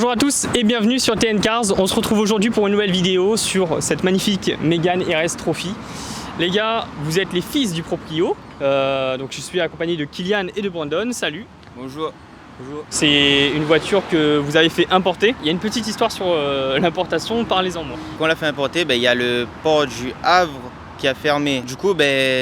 Bonjour à tous et bienvenue sur TN Cars. On se retrouve aujourd'hui pour une nouvelle vidéo sur cette magnifique Mégane RS Trophy. Les gars, vous êtes les fils du proprio. Donc je suis accompagné de Kylian et de Brandon. Salut. Bonjour. Bonjour. C'est une voiture que vous avez fait importer. Il y a une petite histoire sur l'importation, parlez-en moi. Quand on l'a fait importer, il y a le port du Havre qui a fermé. Du coup,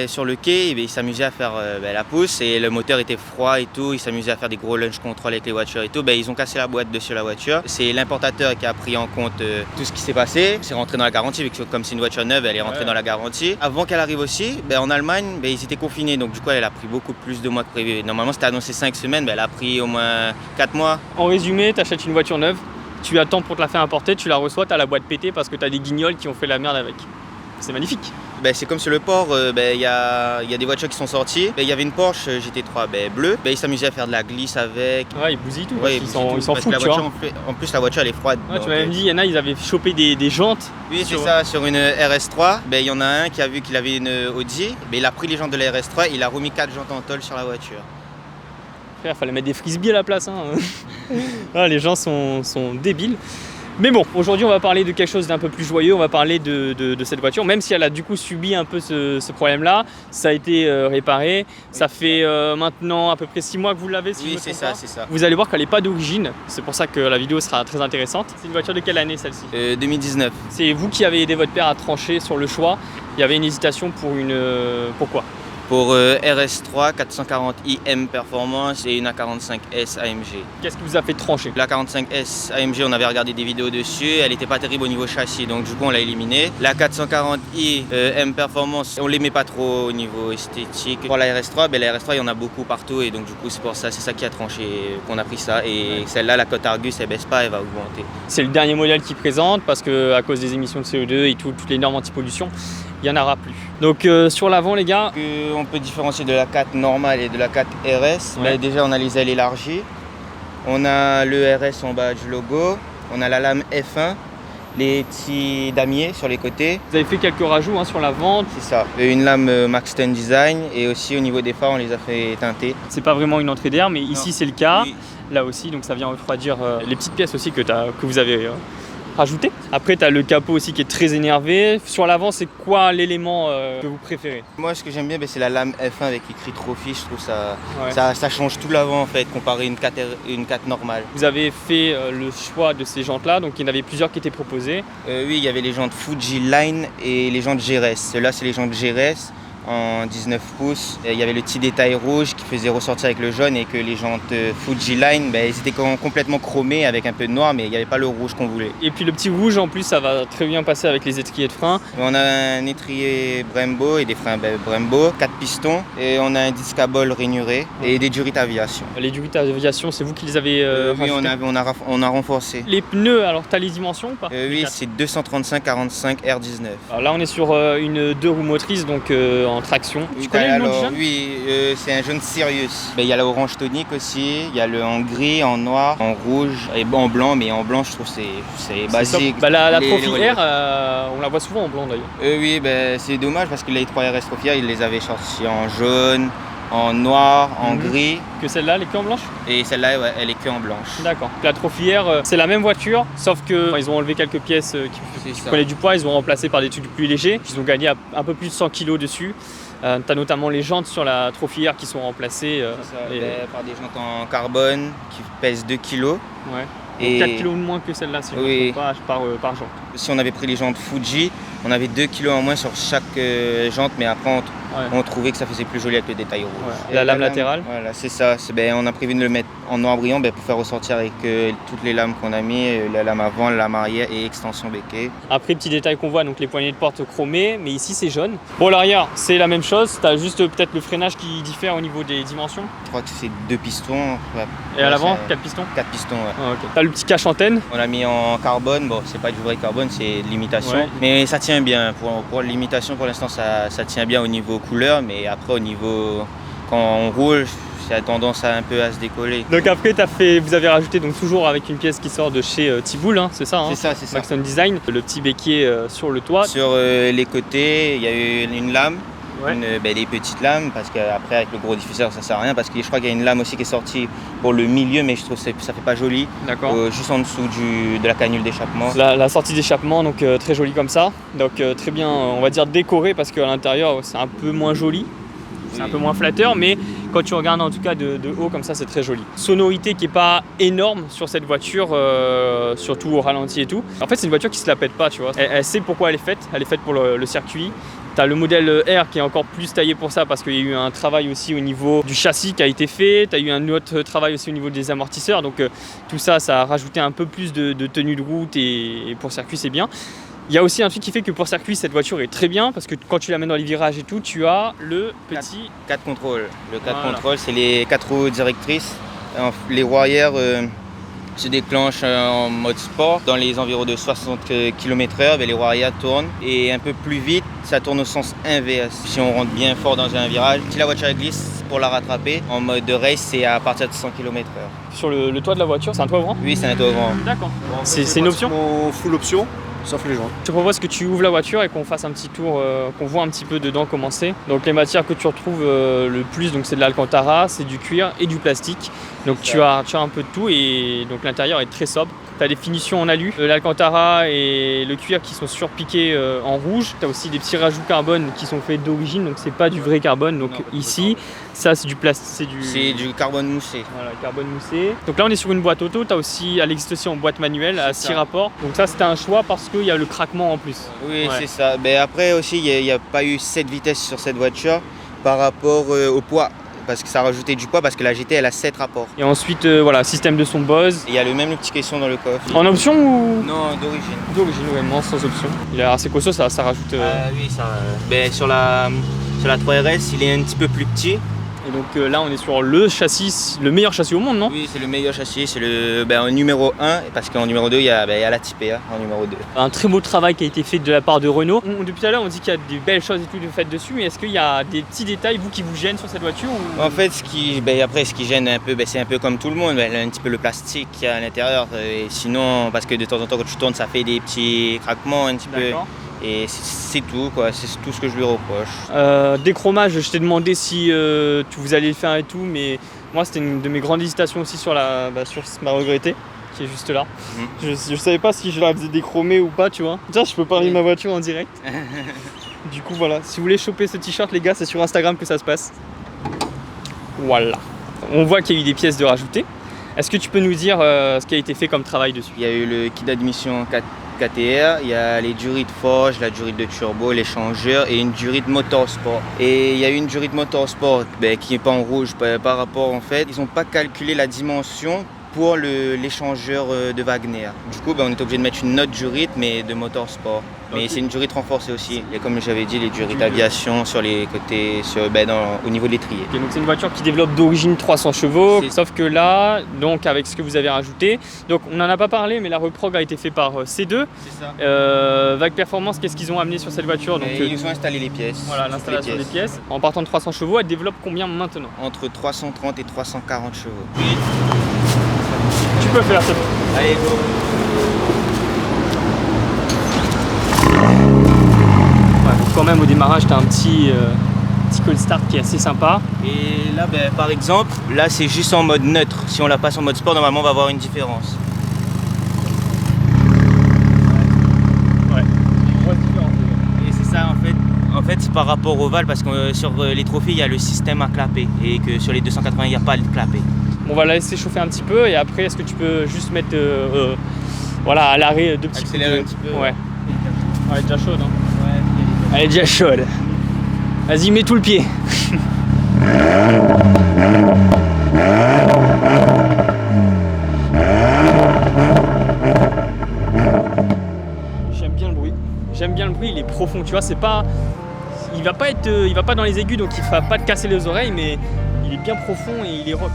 sur le quai, ils s'amusaient à faire la pousse et le moteur était froid et tout. Ils s'amusaient à faire des gros lunch control avec les voitures et tout. Ils ont cassé la boîte dessus la voiture. C'est l'importateur qui a pris en compte tout ce qui s'est passé. C'est rentré dans la garantie, vu que comme c'est une voiture neuve, elle est rentrée dans la garantie. Avant qu'elle arrive aussi, en Allemagne, ils étaient confinés. Donc du coup, elle a pris beaucoup plus de mois que prévu. Normalement, c'était annoncé 5 semaines, elle a pris au moins 4 mois. En résumé, tu achètes une voiture neuve, tu attends pour te la faire importer, tu la reçois, tu as la boîte pétée parce que tu as des guignols qui ont fait la merde avec. C'est magnifique. C'est comme sur le port, y a des voitures qui sont sorties. Il y avait une Porsche GT3 bleue. Ils s'amusaient à faire de la glisse avec. Ouais, ils bousillent tout. Ouais, ils s'en foutent. La voiture, en plus, la voiture elle est froide. Ouais, tu m'as même dit, il y en a, ils avaient chopé des jantes. Oui, c'est ça, sur une RS3. Il y en a un qui a vu qu'il avait une Audi. Il a pris les jantes de la RS3 et il a remis 4 jantes en tôle sur la voiture. Frère, fallait mettre des frisbees à la place. Les gens sont débiles. Mais bon, aujourd'hui on va parler de quelque chose d'un peu plus joyeux, on va parler de cette voiture, même si elle a du coup subi un peu ce problème-là, ça a été réparé, ça fait maintenant à peu près 6 mois que vous l'avez, si je me trompe pas. C'est ça. Vous allez voir qu'elle n'est pas d'origine, c'est pour ça que la vidéo sera très intéressante. C'est une voiture de quelle année celle-ci 2019. C'est vous qui avez aidé votre père à trancher sur le choix, il y avait une hésitation pour pourquoi Pour RS3 440i M Performance et une A45S AMG. Qu'est-ce qui vous a fait trancher? La 45S AMG, on avait regardé des vidéos dessus, elle n'était pas terrible au niveau châssis, donc du coup on l'a éliminée. La 440i M Performance, on l'aimait pas trop au niveau esthétique. Pour la RS3, la RS3 il y en a beaucoup partout et donc du coup c'est pour ça, c'est ça qui a tranché qu'on a pris ça. Et celle-là, la cote Argus, elle baisse pas, elle va augmenter. C'est le dernier modèle qu'ils présentent parce qu'à cause des émissions de CO2 et toutes les normes anti-pollution, il n'y en aura plus. Donc sur l'avant les gars, on peut différencier de la 4 normale et de la 4 RS. Déjà on a les ailes élargies, on a le RS en bas du logo, on a la lame F1, les petits damiers sur les côtés. Vous avez fait quelques rajouts sur l'avant. C'est ça, une lame Maxton Design et aussi au niveau des phares on les a fait teinter. C'est pas vraiment une entrée d'air mais ici c'est le cas, oui. Là aussi donc ça vient refroidir les petites pièces aussi que vous avez rajouté. Après tu as le capot aussi qui est très énervé. Sur l'avant c'est quoi l'élément que vous préférez? Moi ce que j'aime bien c'est la lame F1 avec écrit Trophy, je trouve ça change tout l'avant en fait comparé à une 4 normale. Vous avez fait le choix de ces jantes là, donc il y en avait plusieurs qui étaient proposées. Oui, il y avait les jantes Fuji Line et les jantes GRS. Ceux-là c'est les jantes GRS en 19 pouces. Il y avait le petit détail rouge qui faisait ressortir avec le jaune et que les jantes Fuji Line, ils étaient complètement chromés avec un peu de noir mais il n'y avait pas le rouge qu'on voulait. Et puis le petit rouge en plus ça va très bien passer avec les étriers de frein. On a un étrier Brembo et des freins Brembo, 4 pistons et on a un disc à bol rainuré et des durites aviation. Les durites aviation c'est vous qui les avez Oui, on a renforcé. Les pneus, alors tu as les dimensions ou pas? Oui, c'est 235-45 R19. Alors là on est sur une 2 roues motrices donc en traction. Tu connais le nom du jaune? Oui, c'est un jaune Sirius. Il y a l'orange tonique aussi, il y a le en gris, en noir, en rouge et en blanc, mais en blanc je trouve c'est basique. La Trophy R, on la voit souvent en blanc d'ailleurs. Oui, c'est dommage parce que les 3 RS Trophy R, ils les avaient sortis en jaune, en noir, en gris. Que celle-là, elle est que en blanche? Et celle-là, elle est que en blanche. D'accord. La Trophy R, c'est la même voiture, sauf qu'ils ont enlevé quelques pièces qui prenaient du poids, ils ont remplacé par des trucs plus légers. Ils ont gagné un peu plus de 100 kg dessus. Tu as notamment les jantes sur la Trophy R qui sont remplacées par des jantes en carbone qui pèsent 2 kg. Ouais. Et 4 kg de moins que celle-là, si je ne me trompe pas, par jante. Si on avait pris les jantes Fuji, on avait 2 kg en moins sur chaque jante, mais après on trouvait que ça faisait plus joli avec le détail rouge. Ouais. La lame latérale? Voilà, c'est ça. On a prévu de le mettre en noir brillant pour faire ressortir avec toutes les lames qu'on a mis, la lame avant, la lame arrière et extension béquet. Après, petit détail qu'on voit, donc les poignées de porte chromées, mais ici c'est jaune. Bon, l'arrière, c'est la même chose, tu as juste peut-être le freinage qui diffère au niveau des dimensions. Je crois que c'est 2 pistons. Et à l'avant, 4 pistons? 4 pistons, ouais. Ah, okay. Tu as le petit cache antenne. On l'a mis en carbone, bon, c'est pas du vrai carbone, c'est de l'imitation. Ouais. Mais ça tient bien. Pour l'imitation, pour l'instant, ça tient bien au niveau couleur, mais après, au niveau. Quand on roule, ça a tendance un peu à se décoller. Donc après, vous avez rajouté donc toujours avec une pièce qui sort de chez Tiboul, c'est ça? C'est ça. Maxton Design, le petit béquier sur le toit. Sur les côtés, il y a eu une lame des petites lames, parce qu'après avec le gros diffuseur ça sert à rien, parce que je crois qu'il y a une lame aussi qui est sortie pour le milieu, mais je trouve que ça fait pas joli. D'accord. Juste en dessous de la canule d'échappement. La sortie d'échappement, donc très jolie comme ça, donc très bien, on va dire décoré, parce qu'à l'intérieur c'est un peu moins joli. C'est un peu moins flatteur, mais quand tu regardes en tout cas de haut comme ça, c'est très joli. Sonorité qui est pas énorme sur cette voiture, surtout au ralenti et tout. En fait, c'est une voiture qui se la pète pas, tu vois. Elle sait pourquoi elle est faite pour le circuit. Tu as le modèle R qui est encore plus taillé pour ça, parce qu'il y a eu un travail aussi au niveau du châssis qui a été fait. Tu as eu un autre travail aussi au niveau des amortisseurs. Donc tout ça, ça a rajouté un peu plus de tenue de route, et pour circuit, c'est bien. Il y a aussi un truc qui fait que pour circuit, cette voiture est très bien, parce que quand tu la mets dans les virages et tout, tu as le petit 4 contrôles. Le 4 contrôles, c'est les 4 roues directrices. Les roues arrière se déclenchent en mode sport. Dans les environs de 60 km/h, les roues arrière tournent. Et un peu plus vite, ça tourne au sens inverse. Si on rentre bien fort dans un virage, si la voiture glisse, pour la rattraper, en mode race, c'est à partir de 100 km/h. Sur le toit de la voiture, c'est un toit ouvrant? Oui, c'est un toit ouvrant. D'accord. C'est une option? Full option. Sauf les joints. Je te propose que tu ouvres la voiture et qu'on fasse un petit tour, qu'on voit un petit peu dedans comment c'est. Donc les matières que tu retrouves le plus, donc c'est de l'alcantara, c'est du cuir et du plastique. Donc tu as un peu de tout, et donc l'intérieur est très sobre. Tu as des finitions en alu, l'alcantara et le cuir qui sont surpiqués en rouge. Tu as aussi des petits rajouts carbone qui sont faits d'origine, donc c'est pas du vrai carbone. Donc non, ici, ça c'est du plastique, c'est du carbone moussé. Voilà, carbone moussé. Donc là on est sur une boîte auto. Elle existe aussi en boîte manuelle à 6 rapports. Donc ça c'était un choix parce qu'il y a le craquement en plus. Oui, c'est ça. Mais après aussi, il n'y a pas eu 7 vitesses sur cette voiture par rapport au poids. Parce que ça a rajouté du poids, parce que la GT elle a 7 rapports. Et ensuite, voilà, système de son Bose. Il y a le petit caisson dans le coffre. En option ou? Non, d'origine. D'origine, vraiment, sans option. Il est assez costaud, ça rajoute. Oui, ça. Sur la 3RS, il est un petit peu plus petit. Et donc là, on est sur le châssis, le meilleur châssis au monde, non? Oui, c'est le meilleur châssis, c'est en numéro 1, parce qu'en numéro 2, il y a la Type A en numéro 2. Un très beau travail qui a été fait de la part de Renault. Depuis tout à l'heure, on dit qu'il y a des belles choses et tout de fait dessus, mais est-ce qu'il y a des petits détails, vous, qui vous gênent sur cette voiture ou... En fait, ce qui gêne un peu, c'est un peu comme tout le monde, un petit peu le plastique qu'il y a à l'intérieur. Et sinon, parce que de temps en temps, quand tu tournes, ça fait des petits craquements un petit peu. Et c'est tout, quoi. C'est tout ce que je lui reproche. Déchromage, je t'ai demandé si vous alliez le faire et tout, mais moi c'était une de mes grandes hésitations aussi sur ma regrettée, qui est juste là. Je savais pas si je la faisais déchromer ou pas, tu vois. Tiens, je peux parler de ma voiture en direct. Du coup voilà, si vous voulez choper ce t-shirt les gars, c'est sur Instagram que ça se passe. Voilà. On voit qu'il y a eu des pièces de rajouter. Est-ce que tu peux nous dire ce qui a été fait comme travail dessus? Il y a eu le kit d'admission KTR, il y a les durits de forge, la durite de turbo, l'échangeur et une durite motorsport. Et il y a eu une durite motorsport qui n'est pas en rouge par rapport, en fait, ils n'ont pas calculé la dimension pour l'échangeur de Wagner. Du coup, on est obligé de mettre une autre durite, mais de motorsport. Mais c'est une durite renforcée aussi. Il y a, comme j'avais dit, les durites aviation sur les côtés, au niveau de l'étrier. Okay, donc c'est une voiture qui développe d'origine 300 chevaux, sauf que là, donc avec ce que vous avez rajouté, donc on n'en a pas parlé, mais la reprog a été faite par C2. C'est ça. Vague Performance, qu'est-ce qu'ils ont amené sur cette voiture? Donc, ils ont installé les pièces. Voilà, l'installation des pièces. En partant de 300 chevaux, elle développe combien maintenant? Entre 330 et 340 chevaux. Tu peux faire ça. Allez, go. Quand même au démarrage tu as un petit cold start qui est assez sympa. Et là par exemple, là c'est juste en mode neutre. Si on la passe en mode sport, normalement on va avoir une différence. Ouais. Et c'est ça en fait c'est par rapport au Val, parce que sur les trophées il y a le système à clapper et que sur les 280 il n'y a pas de clapper. On va la laisser chauffer un petit peu et après est-ce que tu peux juste mettre voilà, à l'arrêt deux petits coups un petit peu. Ouais. Elle est déjà chaude hein. Ouais. Elle est déjà chaude. Vas-y, mets tout le pied. J'aime bien le bruit. J'aime bien le bruit, il est profond, tu vois, c'est pas... Il va pas dans les aigus, donc il va pas te casser les oreilles, mais il est bien profond et il est rock.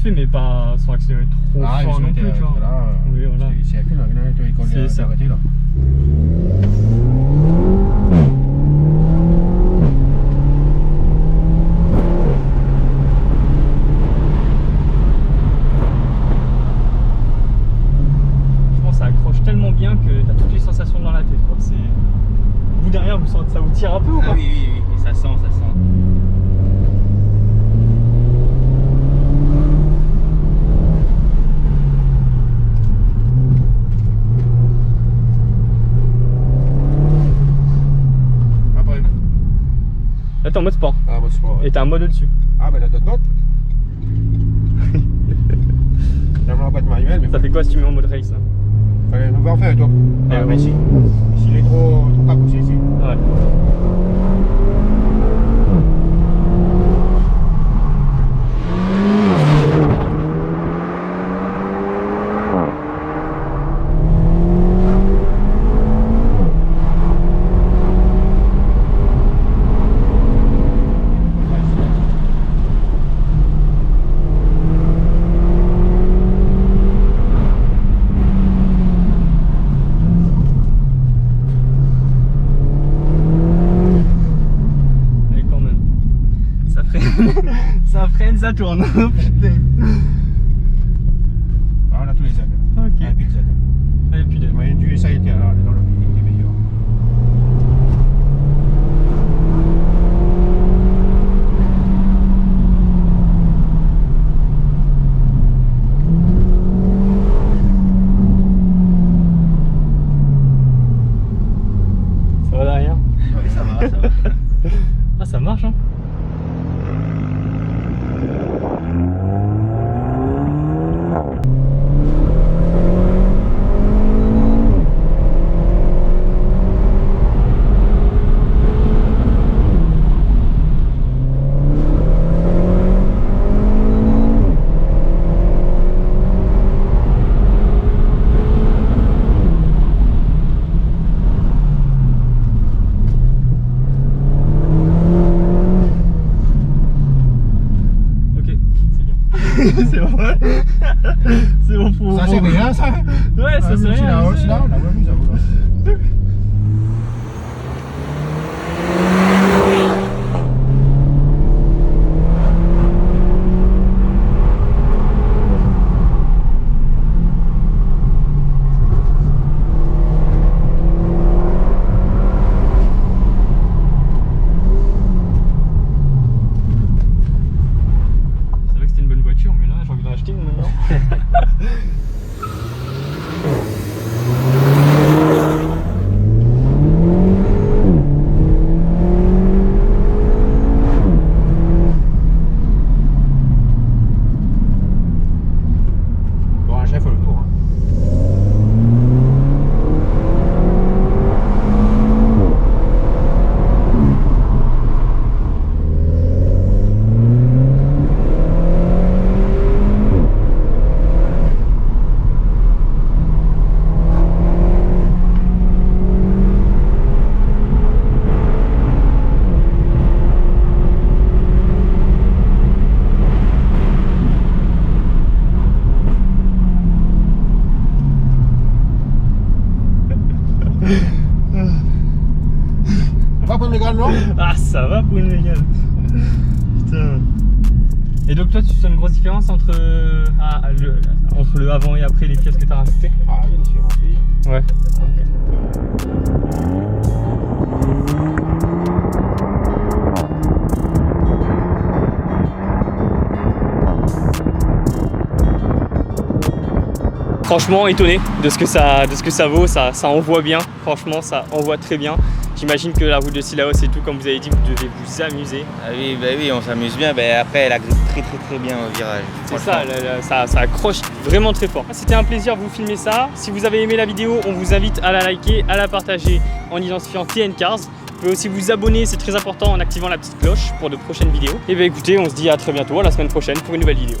fait, mais pas sans accélérer trop fort non plus, tu vois. Oui, voilà. C'est ça. Là. Je pense que ça accroche tellement bien que tu as toutes les sensations dans la tête, quoi. Vous derrière, vous sentez ça vous tire un peu ou pas? Ah oui, oui, oui, et ça sent, ça sent. Là, t'es en mode sport. Ah, mode sport. Et t'as un mode au-dessus. Ah, ben là, d'autres modes. J'aimerais pas être manuel, mais Ça fait quoi si tu mets en mode race là? on va en faire un tour. Ah, Mais ici. Ici, il est trop pas poussé ici. Ouais. Ça freine, ça tourne. Putain. Ah, on a tous les aides. Ok. Ah, et puis les aides. Allez, puis Le moyen du ça a été alors, dans le pays, il était meilleur. Ça va derrière? Oui, ça va, ça va. Ah, ça marche, hein? C'est bon. C'est bon pour Ça, c'est rien, ça. Ouais, ça c'est rien. C'est là, on a vu ça. C'est vrai que c'était une bonne voiture, mais là j'ai envie d'en acheter une maintenant. Bon, un chef, le tour. Hein. Pas pour le gars, non? Ah, ça va pour une mégane. Putain. Et donc toi tu sens une grosse différence entre, entre le avant et après les pièces que tu as rajoutées? Ah, il y a une différence, oui. Ouais. Franchement étonné de ce que ça vaut, ça envoie bien, franchement ça envoie très bien. J'imagine que la route de Sillaos et tout, comme vous avez dit, vous devez vous amuser. Ah oui, bah oui, on s'amuse bien. Bah après, elle agrippe très bien au virage. C'est ça, ça accroche vraiment très fort. C'était un plaisir de vous filmer ça. Si vous avez aimé la vidéo, on vous invite à la liker, à la partager en identifiant TN Cars. Vous pouvez aussi vous abonner, c'est très important, en activant la petite cloche pour de prochaines vidéos. Et bien écoutez, on se dit à très bientôt, à la semaine prochaine pour une nouvelle vidéo.